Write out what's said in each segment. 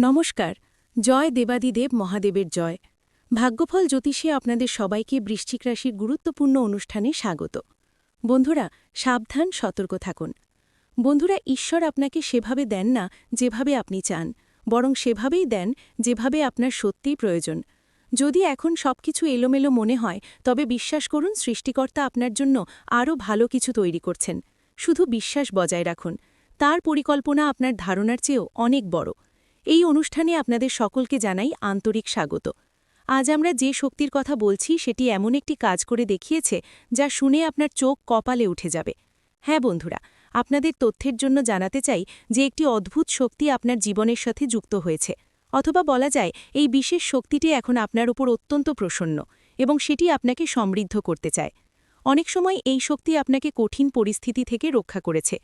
নমস্কার। জয় দেবাদিদেব মহাদেবের জয়। ভাগ্যফল জ্যোতিষে আপনাদের সবাইকে বৃশ্চিক রাশির গুরুত্বপূর্ণ অনুষ্ঠানে স্বাগত। বন্ধুরা, সাবধান, সতর্ক থাকুন। বন্ধুরা, ঈশ্বর আপনাকে সেভাবে দেন না যেভাবে আপনি চান, বরং সেভাবেই দেন যেভাবে আপনার সত্যিই প্রয়োজন। যদি এখন সবকিছু এলোমেলো মনে হয়, তবে বিশ্বাস করুন, সৃষ্টিকর্তা আপনার জন্য আরও ভালো কিছু তৈরি করছেন। শুধু বিশ্বাস বজায় রাখুন। তার পরিকল্পনা আপনার ধারণার চেয়েও অনেক বড়। এই অনুষ্ঠানে আপনাদের সকলকে জানাই আন্তরিক স্বাগত। আজ আমরা যে শক্তির কথা বলছি সেটি এমন একটি কাজ করে দেখিয়েছে যা শুনে আপনার চোখ কপালে উঠে যাবে। হ্যাঁ বন্ধুরা, আপনাদের তথ্যের জন্য জানাতে চাই যে একটি অদ্ভুত শক্তি আপনার জীবনের সাথে যুক্ত হয়েছে, অথবা বলা যায় এই বিশেষ শক্তিটি এখন আপনার উপর অত্যন্ত প্রসন্ন এবং সেটি আপনাকে সমৃদ্ধ করতে চায়। অনেক সময় এই শক্তি আপনাকে কঠিন পরিস্থিতি থেকে রক্ষা করেছে।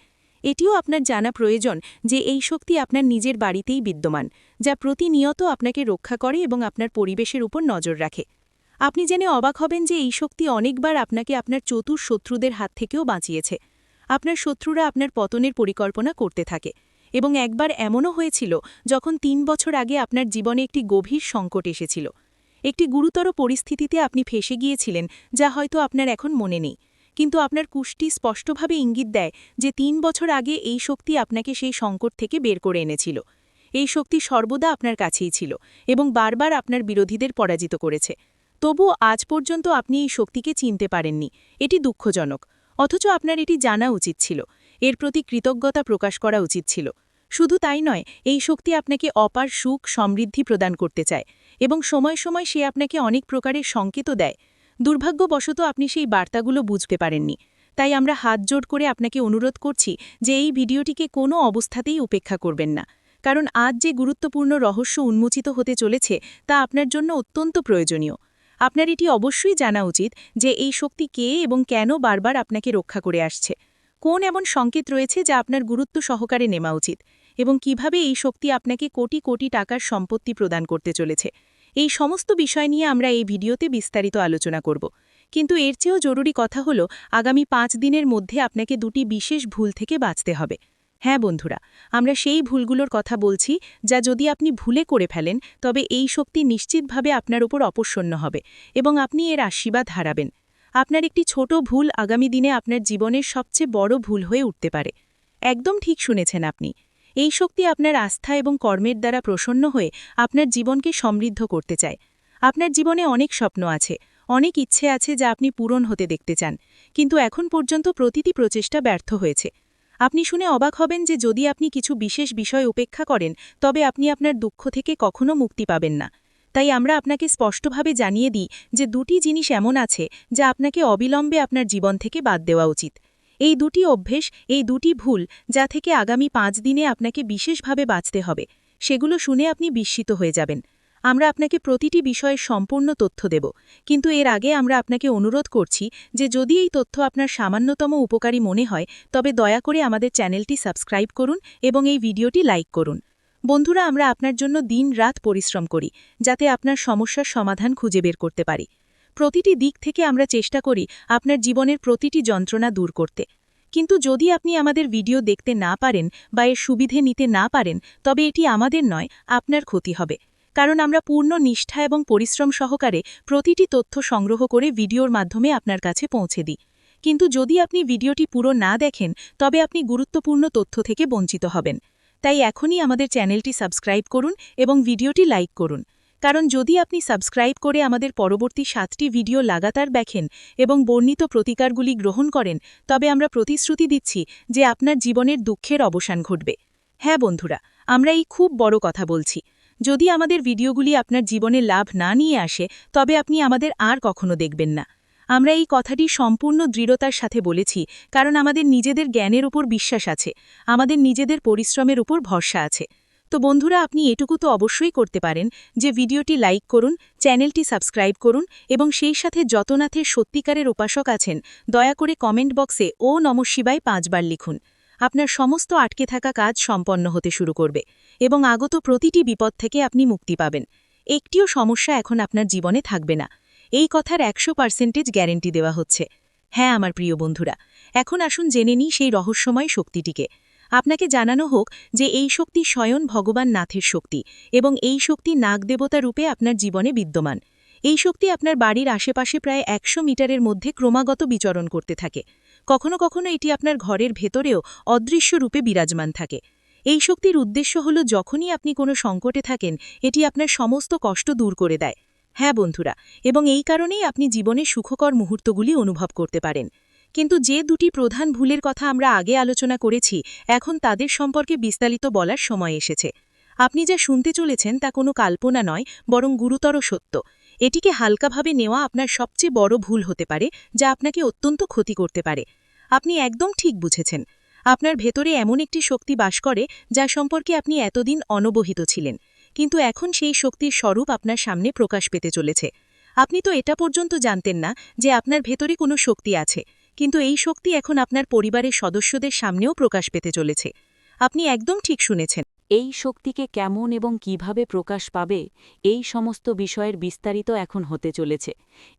এটিও আপনার জানা প্রয়োজন যে এই শক্তি আপনার নিজের বাড়িতেই বিদ্যমান, যা প্রতিনিয়ত আপনাকে রক্ষা করে এবং আপনার পরিবেশের উপর নজর রাখে। আপনি জেনে অবাক হবেন যে এই শক্তি অনেকবার আপনাকে আপনার চতুর শত্রুদের হাত থেকেও বাঁচিয়েছে। আপনার শত্রুরা আপনার পতনের পরিকল্পনা করতে থাকে, এবং একবার এমনও হয়েছিল যখন ৩ বছর আগে আপনার জীবনে একটি গভীর সংকট এসেছিল। একটি গুরুতর পরিস্থিতিতে আপনি ফেঁসে গিয়েছিলেন, যা হয়তো আপনার এখন মনে নেই, কিন্তু আপনার কুষ্টি স্পষ্টভাবে ইঙ্গিত দেয় যে ৩ বছর আগে এই শক্তি আপনাকে সেই সংকট থেকে বের করে এনেছিল। এই শক্তি সর্বদা আপনার কাছেই ছিল এবং বারবার আপনার বিরোধীদের পরাজিত করেছে। তবুও আজ পর্যন্ত আপনি এই শক্তিকে চিনতে পারেননি। এটি দুঃখজনক, অথচ আপনার এটি জানা উচিত ছিল। এর প্রতি কৃতজ্ঞতা প্রকাশ করা উচিত ছিল। শুধু তাই নয়, এই শক্তি আপনাকে অপার সুখ সমৃদ্ধি প্রদান করতে চায়, এবং সময় সময় সে আপনাকে অনেক প্রকারের সংকেতও দেয়। দুর্ভাগ্যবশত আপনি সেই বার্তাগুলো বুঝতে পারেননি। তাই আমরা হাত জোড় করে আপনাকে অনুরোধ করছি যে এই ভিডিওটিকে কোনো অবস্থাতেই উপেক্ষা করবেন না, কারণ আজ যে গুরুত্বপূর্ণ রহস্য উন্মোচিত হতে চলেছে তা আপনার জন্য অত্যন্ত প্রয়োজনীয়। আপনার এটি অবশ্যই জানা উচিত যে এই শক্তি কে এবং কেন বারবার আপনাকে রক্ষা করে আসছে। কোন এমন সংকেত রয়েছে যা আপনার গুরুত্ব সহকারে নেওয়া উচিত, এবং কিভাবে এই শক্তি আপনাকে কোটি কোটি টাকার সম্পত্তি প্রদান করতে চলেছে। এই সমস্ত বিষয় নিয়ে আমরা এই ভিডিওতে বিস্তারিত আলোচনা করব। কিন্তু এর চেয়েও জরুরি কথা হলো, আগামী 5 দিনের মধ্যে আপনাকে দুটি বিশেষ ভুল থেকে বাঁচতে হবে। হ্যাঁ বন্ধুরা, আমরা সেই ভুলগুলোর কথা বলছি যা যদি আপনি ভুলে করে ফেলেন, তবে এই শক্তি নিশ্চিতভাবে আপনার উপর অপসন্ন হবে এবং আপনি এর আশীর্বাদ হারাবেন। আপনার একটি ছোট ভুল আগামী দিনে আপনার জীবনের সবচেয়ে বড় ভুল হয়ে উঠতে পারে। একদম ঠিক শুনেছেন আপনি। এই শক্তি আপনার আস্থা এবং কর্মের দ্বারা প্রসন্ন হয়ে আপনার জীবনকে সমৃদ্ধ করতে চায়। আপনার জীবনে অনেক স্বপ্ন আছে, অনেক ইচ্ছে আছে যা আপনি পূরণ হতে দেখতে চান, কিন্তু এখন পর্যন্ত প্রতিটি প্রচেষ্টা ব্যর্থ হয়েছে। আপনি শুনে অবাক হবেন যে যদি আপনি কিছু বিশেষ বিষয় উপেক্ষা করেন, তবে আপনি আপনার দুঃখ থেকে কখনো মুক্তি পাবেন না। তাই আমরা আপনাকে স্পষ্টভাবে জানিয়ে দিই যে দুটি জিনিস এমন আছে যা আপনাকে অবিলম্বে আপনার জীবন থেকে বাদ দেওয়া উচিত। এই দুটি অভ্যেস, এই দুটি ভুল, যা থেকে আগামী 5 দিনে আপনাকে বিশেষভাবে বাঁচতে হবে, সেগুলো শুনে আপনি বিস্মিত হয়ে যাবেন। আমরা আপনাকে প্রতিটি বিষয়ের সম্পূর্ণ তথ্য দেব, কিন্তু এর আগে আমরা আপনাকে অনুরোধ করছি যে যদি এই তথ্য আপনার সামান্যতম উপকারী মনে হয়, তবে দয়া করে আমাদের চ্যানেলটি সাবস্ক্রাইব করুন এবং এই ভিডিওটি লাইক করুন। বন্ধুরা, আমরা আপনার জন্য দিন-রাত পরিশ্রম করি যাতে আপনার সমস্যার সমাধান খুঁজে বের করতে পারি। প্রতিটি দিক থেকে আমরা চেষ্টা করি আপনার জীবনের প্রতিটি যন্ত্রণা দূর করতে। কিন্তু যদি আপনি আমাদের ভিডিও দেখতে না পারেন বা এর সুবিধে নিতে না পারেন, তবে এটি আমাদের নয়, আপনার ক্ষতি হবে। কারণ আমরা পূর্ণ নিষ্ঠা এবং পরিশ্রম সহকারে প্রতিটি তথ্য সংগ্রহ করে ভিডিওর মাধ্যমে আপনার কাছে পৌঁছে দিই। কিন্তু যদি আপনি ভিডিওটি পুরো না দেখেন, তবে আপনি গুরুত্বপূর্ণ তথ্য থেকে বঞ্চিত হবেন। তাই এখনই আমাদের চ্যানেলটি সাবস্ক্রাইব করুন এবং ভিডিওটি লাইক করুন। কারণ যদি আপনি সাবস্ক্রাইব করে আমাদের পরবর্তী 7টি ভিডিও লাগাতার দেখেন এবং বর্ণিত প্রতিকারগুলি গ্রহণ করেন, তবে আমরা প্রতিশ্রুতি দিচ্ছি যে আপনার জীবনের দুঃখের অবসান ঘটবে। হ্যাঁ বন্ধুরা, আমরা এই খুব বড় কথা বলছি। যদি আমাদের ভিডিওগুলি আপনার জীবনে লাভ না নিয়ে আসে, তবে আপনি আমাদের আর কখনো দেখবেন না। আমরা এই কথাটি সম্পূর্ণ দৃঢ়তার সাথে বলেছি, কারণ আমাদের নিজেদের জ্ঞানের উপর বিশ্বাস আছে, আমাদের নিজেদের পরিশ্রমের উপর ভরসা আছে। তো বন্ধুরা, আপনি এটুকু তো অবশ্যই করতে পারেন যে ভিডিওটি লাইক করুন, চ্যানেলটি সাবস্ক্রাইব করুন, এবং সেই সাথে যতনাথের সত্যিকারের উপাসক আছেন, দয়া করে কমেন্ট বক্সে ও নমঃ শিবায় 5 বার লিখুন। আপনার সমস্ত আটকে থাকা কাজ সম্পন্ন হতে শুরু করবে এবং আগত প্রতিটি বিপদ থেকে আপনি মুক্তি পাবেন। একটিও সমস্যা এখন আপনার জীবনে থাকবে না। এই কথার 100% গ্যারেন্টি দেওয়া হচ্ছে। হ্যাঁ আমার প্রিয় বন্ধুরা, এখন আসুন জেনে নিই সেই রহস্যময় শক্তিটিকে। আপনাকে জানানো হোক যে এই শক্তি স্বয়ং ভগবান নাথের শক্তি এবং এই শক্তি নাগদেবতা রূপে আপনার জীবনে বিদ্যমান। এই শক্তি আপনার বাড়ির আশেপাশে প্রায় ১০০ মিটারের মধ্যে ক্রমাগত বিচরণ করতে থাকে। কখনো কখনো এটি আপনার ঘরের ভেতরেও অদৃশ্য রূপে বিরাজমান থাকে। এই শক্তির উদ্দেশ্য হল যখনই আপনি কোনো সংকটে থাকেন এটি আপনার সমস্ত কষ্ট দূর করে দেয়। হ্যাঁ বন্ধুরা, এবং এই কারণেই আপনি জীবনে সুখকর মুহূর্তগুলি অনুভব করতে পারেন। কিন্তু যে দুটি প্রধান ভুলের কথা আমরা আগে আলোচনা করেছি, এখন তাদের সম্পর্কে বিস্তারিত বলার সময় এসেছে। আপনি যা শুনতে চলেছেন তা কোনো কল্পনা নয়, বরং গুরুতর সত্য। এটিকে হালকাভাবে নেওয়া আপনার সবচেয়ে বড় ভুল হতে পারে, যা আপনাকে অত্যন্ত ক্ষতি করতে পারে। আপনি একদম ঠিক বুঝেছেন। আপনার ভেতরে এমন একটি শক্তি বাস করে যা সম্পর্কে আপনি এতদিন অনবহিত ছিলেন, কিন্তু এখন সেই শক্তির স্বরূপ আপনার সামনে প্রকাশ পেতে চলেছে। আপনি তো এটা পর্যন্ত জানতেন না যে আপনার ভেতরে কোনো শক্তি আছে, কিন্তু এই শক্তি এখন আপনার পরিবারের সদস্যদের সামনেও প্রকাশ পেতে চলেছে। আপনি একদম ঠিক শুনেছেন। এই শক্তিকে কেমন এবং কিভাবে প্রকাশ পাবে, এই সমস্ত বিষয়ের বিস্তারিত এখন হতে চলেছে।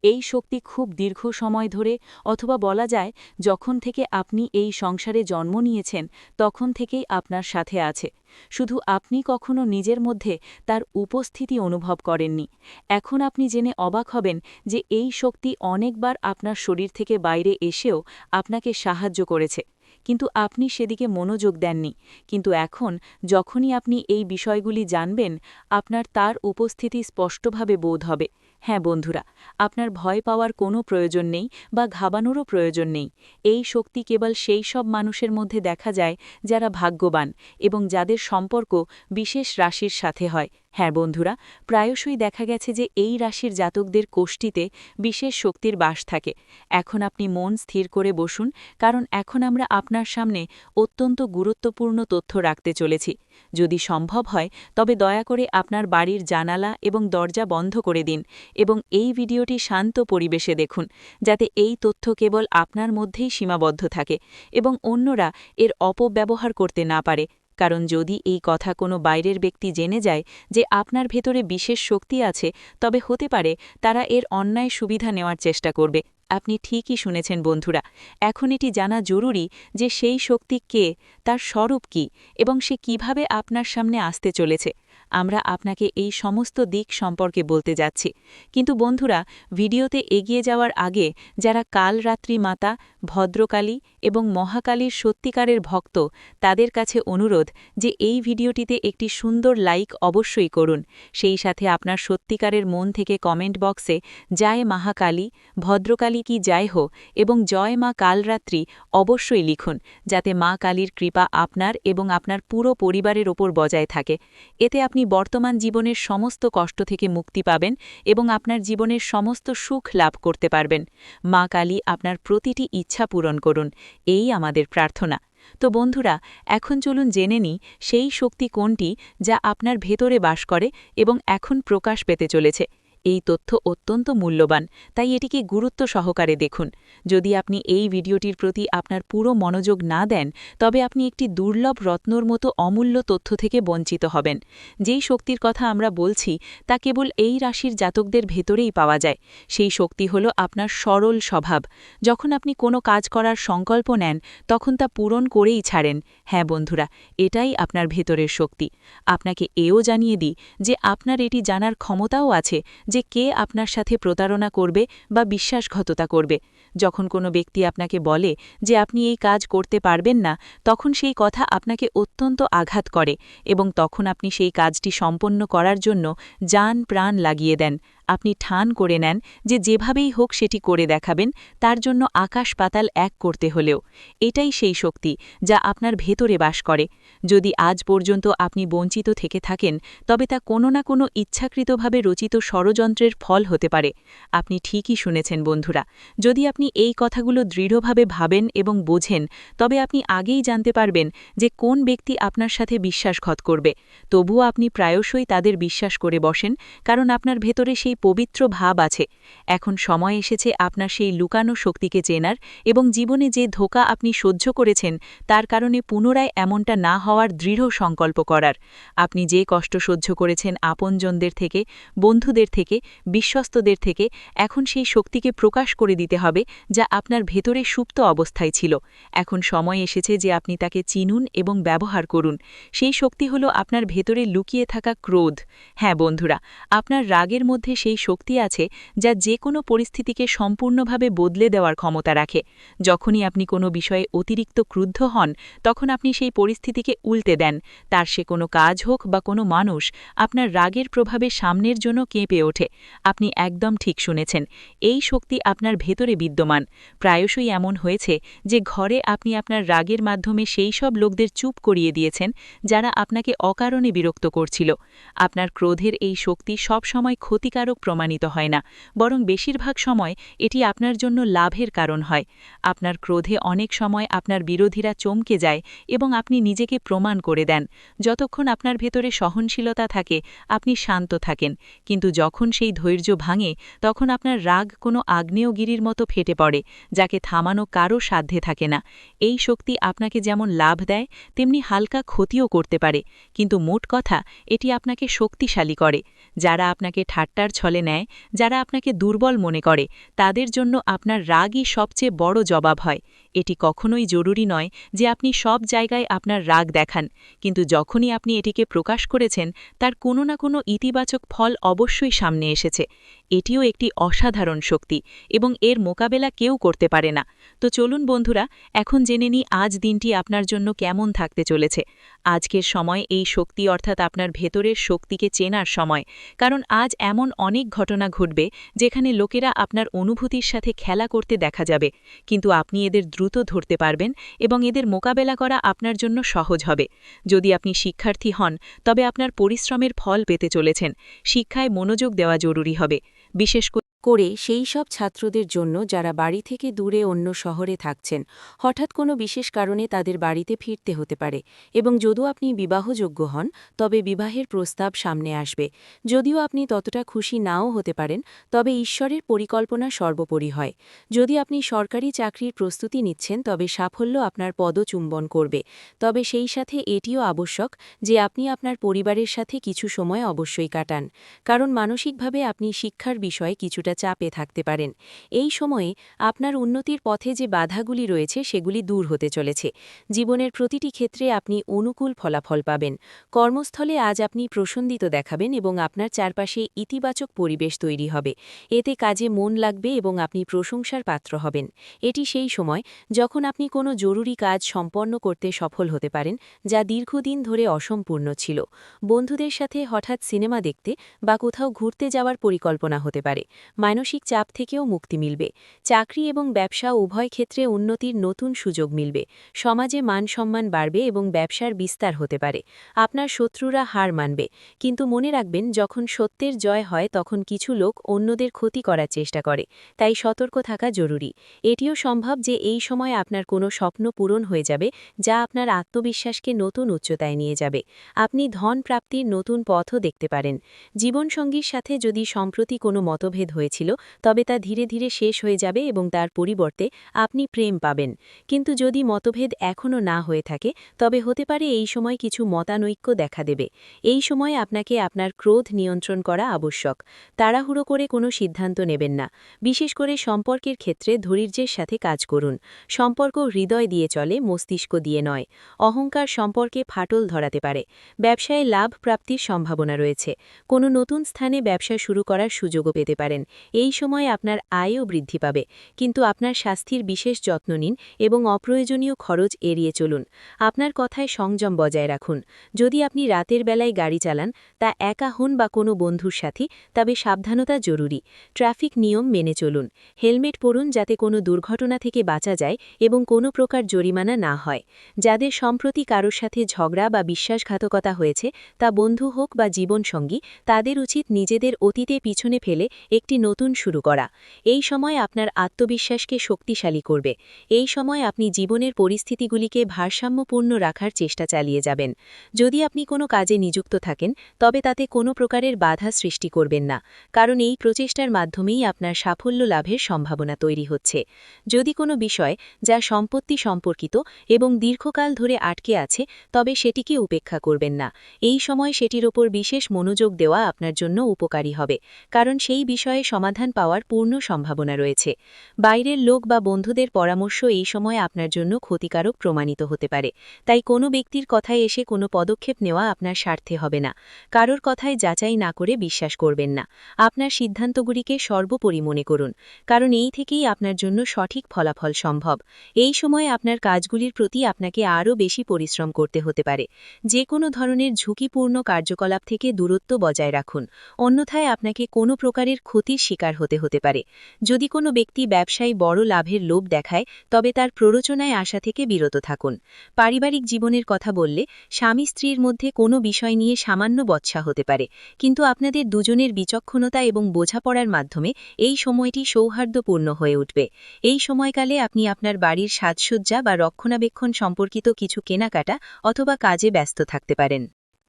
এই শক্তি খুব দীর্ঘ সময় ধরে, অথবা বলা যায় যখন থেকে আপনি এই সংসারে জন্ম নিয়েছেন তখন থেকেই আপনার সাথে আছে, শুধু আপনি কখনো নিজের মধ্যে তার উপস্থিতি অনুভব করেননি। এখন আপনি জেনে অবাক হবেন যে এই শক্তি অনেকবার আপনার শরীর থেকে বাইরে এসেও আপনাকে সাহায্য করেছে, কিন্তু আপনি সেদিকে মনোযোগ দেননি। কিন্তু এখন যখনই আপনি এই বিষয়গুলি জানবেন, আপনার তার উপস্থিতি স্পষ্টভাবে বোধ হবে। হ্যাঁ বন্ধুরা, আপনার ভয় পাওয়ার কোনো প্রয়োজন নেই বা ঘাবানোরও প্রয়োজন নেই। এই শক্তি কেবল সেই সব মানুষের মধ্যে দেখা যায় যারা ভাগ্যবান এবং যাদের সম্পর্ক বিশেষ রাশির সাথে হয়। হ্যাঁ বন্ধুরা, প্রায়শই দেখা গেছে যে এই রাশির জাতকদের কোষ্ঠীতে বিশেষ শক্তির বাস থাকে। এখন আপনি মন স্থির করে বসুন, কারণ এখন আমরা আপনার সামনে অত্যন্ত গুরুত্বপূর্ণ তথ্য রাখতে চলেছি। যদি সম্ভব হয় তবে দয়া করে আপনার বাড়ির জানালা এবং দরজা বন্ধ করে দিন এবং এই ভিডিওটি শান্ত পরিবেশে দেখুন, যাতে এই তথ্য কেবল আপনার মধ্যেই সীমাবদ্ধ থাকে এবং অন্যরা এর অপব্যবহার করতে না পারে। কারণ যদি এই কথা কোনো বাইরের ব্যক্তি জেনে যায় যে আপনার ভেতরে বিশেষ শক্তি আছে, তবে হতে পারে তারা এর অন্যায় সুবিধা নেওয়ার চেষ্টা করবে। আপনি ঠিকই শুনেছেন বন্ধুরা, এখন এটি জানা জরুরি যে সেই শক্তি কে, তার স্বরূপ কী এবং সে কিভাবে আপনার সামনে আসতে চলেছে। আমরা আপনাকে এই সমস্ত দিক সম্পর্কে বলতে যাচ্ছি। কিন্তু বন্ধুরা, ভিডিওতে এগিয়ে যাওয়ার আগে যারা কালরাত্রি মাতা, ভদ্রকালী এবং মহাকালীর সত্যিকারের ভক্ত, তাদের কাছে অনুরোধ যে এই ভিডিওটিতে একটি সুন্দর লাইক অবশ্যই করুন। সেই সাথে আপনার সত্যিকারের মন থেকে কমেন্ট বক্সে জয় মহাকালী, ভদ্রকালী কি জয় হো এবং জয় মা কালরাত্রি অবশ্যই লিখুন, যাতে মা কালীর কৃপা আপনার এবং আপনার পুরো পরিবারের ওপর বজায় থাকে। এতে আপনি বর্তমান জীবনের সমস্ত কষ্ট থেকে মুক্তি পাবেন এবং আপনার জীবনের সমস্ত সুখ লাভ করতে পারবেন। মা কালী আপনার প্রতিটি ইচ্ছা পূরণ করুন, এই আমাদের প্রার্থনা। তো বন্ধুরা, এখন চলুন জেনে নিই সেই শক্তি কোনটি যা আপনার ভেতরে বাস করে এবং এখন প্রকাশ পেতে চলেছে। এই তথ্য অত্যন্ত মূল্যবান, তাই এটিকে গুরুত্ব সহকারে দেখুন। যদি আপনি এই ভিডিওটির প্রতি আপনার পুরো মনোযোগ না দেন, তবে আপনি একটি দুর্লভ রত্নর মতো অমূল্য তথ্য থেকে বঞ্চিত হবেন। যেই শক্তির কথা আমরা বলছি তা কেবল এই রাশির জাতকদের ভেতরেই পাওয়া যায়। সেই শক্তি হল আপনার সরল স্বভাব। যখন আপনি কোনো কাজ করার সংকল্প নেন, তখন তা পূরণ করেই ছাড়েন। হ্যাঁ বন্ধুরা, এটাই আপনার ভেতরের শক্তি। আপনাকে এও জানিয়ে দিই যে আপনার এটি জানার ক্ষমতাও আছে যে কে আপনার সাথে প্রতারণা করবে বা বিশ্বাসঘাতকতা করবে। যখন কোনো ব্যক্তি আপনাকে বলে যে আপনি এই কাজ করতে পারবেন না, তখন সেই কথা আপনাকে অত্যন্ত আঘাত করে এবং তখন আপনি সেই কাজটি সম্পন্ন করার জন্য জান প্রাণ লাগিয়ে দেন। আপনি ঠান করে নেন যে যেভাবেই হোক সেটি করে দেখাবেন, তার জন্য আকাশ পাতাল এক করতে হলেও। এটাই সেই শক্তি যা আপনার ভেতরে বাস করে। যদি আজ পর্যন্ত আপনি বঞ্চিত থেকে থাকেন, তবে তা কোনো না কোনো ইচ্ছাকৃতভাবে রচিত ষড়যন্ত্রের ফল হতে পারে। আপনি ঠিকই শুনেছেন বন্ধুরা, যদি আপনি এই কথাগুলো দৃঢ়ভাবে ভাবেন এবং বোঝেন, তবে আপনি আগেই জানতে পারবেন যে কোন ব্যক্তি আপনার সাথে বিশ্বাসঘাত করবে। তবুও আপনি প্রায়শই তাদের বিশ্বাস করে বসেন, কারণ আপনার ভেতরে সেই পবিত্র ভাব আছে। এখন সময় এসেছে আপনার সেই লুকানো শক্তিকে চেনার এবং জীবনে যে ধোঁকা আপনি সহ্য করেছেন তার কারণে পুনরায় এমনটা না হওয়ার দৃঢ় সংকল্প করার। আপনি যে কষ্ট সহ্য করেছেন আপনজনদের থেকে, বন্ধুদের থেকে, বিশ্বস্তদের থেকে, এখন সেই শক্তিকে প্রকাশ করে দিতে হবে যা আপনার ভেতরে সুপ্ত অবস্থায় ছিল। এখন সময় এসেছে যে আপনি তাকে চিনুন এবং ব্যবহার করুন। সেই শক্তি হলো আপনার ভেতরে লুকিয়ে থাকা ক্রোধ। হ্যাঁ বন্ধুরা, আপনার রাগের মধ্যে সেই শক্তি আছে যা যে কোনো পরিস্থিতিকে সম্পূর্ণভাবে বদলে দেওয়ার ক্ষমতা রাখে। যখনই আপনি কোনো বিষয়ে অতিরিক্ত ক্রুদ্ধ হন, তখন আপনি সেই পরিস্থিতিকে উল্টে দেন। তার সে কোনো কাজ হোক বা কোনো মানুষ, আপনার রাগের প্রভাবে সামনের জন্য কেঁপে ওঠে। আপনি একদম ঠিক শুনেছেন, এই শক্তি আপনার ভেতরে বিদ্যমান। প্রায়শই এমন হয়েছে যে ঘরে আপনি আপনার রাগের মাধ্যমে সেই সব লোকদের চুপ করিয়ে দিয়েছেন যারা আপনাকে অকারণে বিরক্ত করছিল। আপনার ক্রোধের এই শক্তি সব সময় ক্ষতিকারক প্রমাণিত হয় না, বরং বেশিরভাগ সময় এটি আপনার জন্য লাভের কারণ হয়। আপনার ক্রোধে অনেক সময় আপনার বিরোধীরা চমকে যায় এবং আপনি নিজেকে প্রমাণ করে দেন। যতক্ষণ আপনার ভেতরে সহনশীলতা থাকে, আপনি শান্ত থাকেন, কিন্তু যখন সেই ধৈর্য ভাঙে, তখন আপনার রাগ কোনো আগ্নেয়গিরির মতো ফেটে পড়ে, যাকে থামানো কারও সাধ্যে থাকে না। এই শক্তি আপনাকে যেমন লাভ দেয়, তেমনি হালকা ক্ষতিও করতে পারে, কিন্তু মোট কথা এটি আপনাকে শক্তিশালী করে। যারা আপনাকে ঠাট্টার ছলে নেয়, যারা আপনাকে দুর্বল মনে করে, তাদের জন্য আপনার রাগই সবচেয়ে বড় জবাব হয়। এটি কখনোই জরুরি নয় যে আপনি সব জায়গায় আপনার রাগ দেখান, কিন্তু যখনই আপনি এটিকে প্রকাশ করেছেন, তার কোনো না কোনো ইতিবাচক ফল অবশ্যই সামনে এসেছে। এটিও একটি অসাধারণ শক্তি এবং এর মোকাবেলা কেউ করতে পারে না। তো চলুন বন্ধুরা, এখন জেনে নিই আজ দিনটি আপনার জন্য কেমন থাকতে চলেছে। আজকের সময় এই শক্তি অর্থাৎ আপনার ভেতরের শক্তিকে চেনার সময়, কারণ আজ এমন অনেক ঘটনা ঘটবে যেখানে লোকেরা আপনার অনুভূতির সাথে খেলা করতে দেখা যাবে, কিন্তু আপনি এদের দ্রুত ধরতে পারবেন এবং এদের মোকাবেলা করা আপনার জন্য সহজ হবে। যদি আপনি শিক্ষার্থী হন, তবে আপনার পরিশ্রমের ফল পেতে চলেছেন। শিক্ষায় মনোযোগ দেওয়া জরুরি হবে, বিশেষ করে সেই সব ছাত্রদের জন্য যারা বাড়ি থেকে দূরে অন্য শহরে থাকছেন। হঠাৎ কোনো বিশেষ কারণে তাদের বাড়িতে ফিরতে হতে পারে, এবং যদিও আপনি বিবাহযোগ্য হন, তবে বিবাহের প্রস্তাব সামনে আসবে। যদিও আপনি ততটা খুশি নাও হতে পারেন, তবে ঈশ্বরের পরিকল্পনা সর্বোপরি হয়। যদি আপনি সরকারি চাকরির প্রস্তুতি নিচ্ছেন, তবে সাফল্য আপনার পদচুম্বন করবে। তবে সেই সাথে এটিও আবশ্যক যে আপনি আপনার পরিবারের সাথে কিছু সময় অবশ্যই কাটান, কারণ মানসিকভাবে আপনি শিক্ষার বিষয়ে কিছুটা চাপে থাকতে পারেন। এই সময়ে আপনার উন্নতির পথে যে বাধাগুলি রয়েছে সেগুলি দূর হতে চলেছে। জীবনের প্রতিটি ক্ষেত্রে আপনি অনুকূল ফলাফল পাবেন। কর্মস্থলে আজ আপনি প্রসন্দিত দেখাবেন এবং আপনার চারপাশে ইতিবাচক পরিবেশ তৈরি হবে। এতে কাজে মন লাগবে এবং আপনি প্রশংসার পাত্র হবেন। এটি সেই সময় যখন আপনি কোনো জরুরি কাজ সম্পন্ন করতে সফল হতে পারেন, যা দীর্ঘদিন ধরে অসম্পূর্ণ ছিল। বন্ধুদের সাথে হঠাৎ সিনেমা দেখতে বা কোথাও ঘুরতে যাওয়ার পরিকল্পনা হতে পারে। মানসিক চাপ থেকেও মুক্তি মিলবে। চাকরি এবং ব্যবসা উভয় ক্ষেত্রে উন্নতির নতুন সুযোগ মিলবে। সমাজে মান সম্মান বাড়বে এবং ব্যবসার বিস্তার হতে পারে। আপনার শত্রুরা হার মানবে, কিন্তু মনে রাখবেন, যখন সত্যের জয় হয় তখন কিছু লোক অন্যদের ক্ষতি করার চেষ্টা করে, তাই সতর্ক থাকা জরুরি। এটিও সম্ভব যে এই সময় আপনার কোনো স্বপ্ন পূরণ হয়ে যাবে, যা আপনার আত্মবিশ্বাসকে নতুন উচ্চতায় নিয়ে যাবে। আপনি ধন প্রাপ্তির নতুন পথও দেখতে পারেন। জীবনসঙ্গীর সাথে যদি সম্প্রতি কোনো মতভেদ হয়েছিল, তবে তা ধীরে ধীরে শেষ হয়ে যাবে এবং তার পরিবর্তে আপনি প্রেম পাবেন। কিন্তু যদি মতভেদ এখনও না হয়ে থাকে, তবে হতে পারে এই সময় কিছু মতানৈক্য দেখা দেবে। এই সময় আপনাকে আপনার ক্রোধ নিয়ন্ত্রণ করা আবশ্যক। তাড়াহুড়ো করে কোনো সিদ্ধান্ত নেবেন না। বিশেষ করে সম্পর্কের ক্ষেত্রে ধৈর্যের সাথে কাজ করুন। সম্পর্ক হৃদয় দিয়ে চলে, মস্তিষ্ক দিয়ে নয়। অহংকার সম্পর্কে ফাটল ধরাতে পারে। ব্যবসায় লাভ প্রাপ্তির সম্ভাবনা রয়েছে। কোনো নতুন স্থানে ব্যবসা শুরু করার সুযোগও পেতে পারেন। এই সময় আপনার আয়ও বৃদ্ধি পাবে, কিন্তু আপনার স্বাস্থ্যের বিশেষ যত্ন নিন এবং অপ্রয়োজনীয় খরচ এড়িয়ে চলুন। আপনার কথায় সংযম বজায় রাখুন। যদি আপনি রাতের বেলায় গাড়ি চালান, তা একা হন বা কোনো বন্ধুর সাথী, তবে সাবধানতা জরুরি। ট্রাফিক নিয়ম মেনে চলুন। হেলমেট পরুন যাতে কোনো দুর্ঘটনা থেকে বাঁচা যায় এবং কোনো প্রকার জরিমানা না হয়। যাদের সম্প্রতি কারোর সাথে ঝগড়া বা বিশ্বাসঘাতকতা হয়েছে, তা বন্ধু হোক বা জীবনসঙ্গী, তাদের উচিত নিজেদের অতীতে পিছনে ফেলে একটি নতুন শুরু করা। এই সময় আপনার আত্মবিশ্বাসকে শক্তিশালী করবে। এই সময় আপনি জীবনের পরিস্থিতিগুলিকে ভারসাম্যপূর্ণ রাখার চেষ্টা চালিয়ে যাবেন। যদি আপনি কোনো কাজে নিযুক্ত থাকেন, তবে তাতে কোনো প্রকারের বাধা সৃষ্টি করবেন না, কারণ এই প্রচেষ্টার মাধ্যমেই আপনার সাফল্য লাভের সম্ভাবনা তৈরি হচ্ছে। যদি কোনো বিষয় যা সম্পত্তি সম্পর্কিত এবং দীর্ঘকাল ধরে আটকে আছে, তবে সেটিকে উপেক্ষা করবেন না। এই সময় সেটির ওপর বিশেষ মনোযোগ দেওয়া আপনার জন্য উপকারী হবে, কারণ সেই বিষয়ে সমাধান পাওয়ার পূর্ণ সম্ভাবনা রয়েছে। বাইরের লোক বা বন্ধুদের পরামর্শ এই সময় আপনার জন্য ক্ষতিকারক প্রমাণিত হতে পারে, তাই কোনো ব্যক্তির কথায় এসে কোনো পদক্ষেপ নেওয়া আপনার স্বার্থে হবে না। কারোর কথায় যাচাই না করে বিশ্বাস করবেন না। আপনার সিদ্ধান্তগুলিকে সর্বোপরি মনে করুন, কারণ এই থেকেই আপনার জন্য সঠিক ফলাফল সম্ভব। এই সময় আপনার কাজগুলির প্রতি আপনাকে আরও বেশি পরিশ্রম করতে হতে পারে। যে কোনো ধরনের ঝুঁকিপূর্ণ কার্যকলাপ থেকে দূরত্ব বজায় রাখুন, অন্যথায় আপনাকে কোনো প্রকারের ক্ষতির শিকার হতে পারে। যদি কোনো ব্যক্তি ব্যবসায় বড় লাভের লোভ দেখায়, তবে তার প্ররোচনায় আসা থেকে বিরত থাকুন। পারিবারিক জীবনের কথা বললে, স্বামী স্ত্রীর মধ্যে কোনো বিষয় নিয়ে সামান্য বচসা হতে পারে, কিন্তু আপনাদের দুজনের বিচক্ষণতা এবং বোঝাপড়ার মাধ্যমে এই সময়টি সৌহার্দ্যপূর্ণ হয়ে উঠবে। এই সময়কালে আপনি আপনার বাড়ির সাজসজ্জা বা রক্ষণাবেক্ষণ সম্পর্কিত কিছু কেনাকাটা অথবা কাজে ব্যস্ত থাকতে পারেন।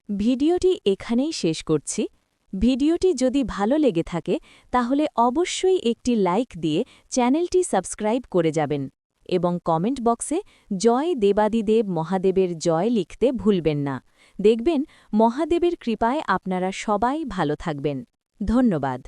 ভিডিওটি এখানেই শেষ করছি। ভিডিওটি যদি ভালো লেগে থাকে তাহলে অবশ্যই একটি লাইক দিয়ে চ্যানেলটি সাবস্ক্রাইব করে যাবেন এবং কমেন্ট বক্সে জয় দেবাদিদেব মহাদেবের জয় লিখতে ভুলবেন না। দেখবেন মহাদেবের কৃপায় আপনারা সবাই ভালো থাকবেন। ধন্যবাদ।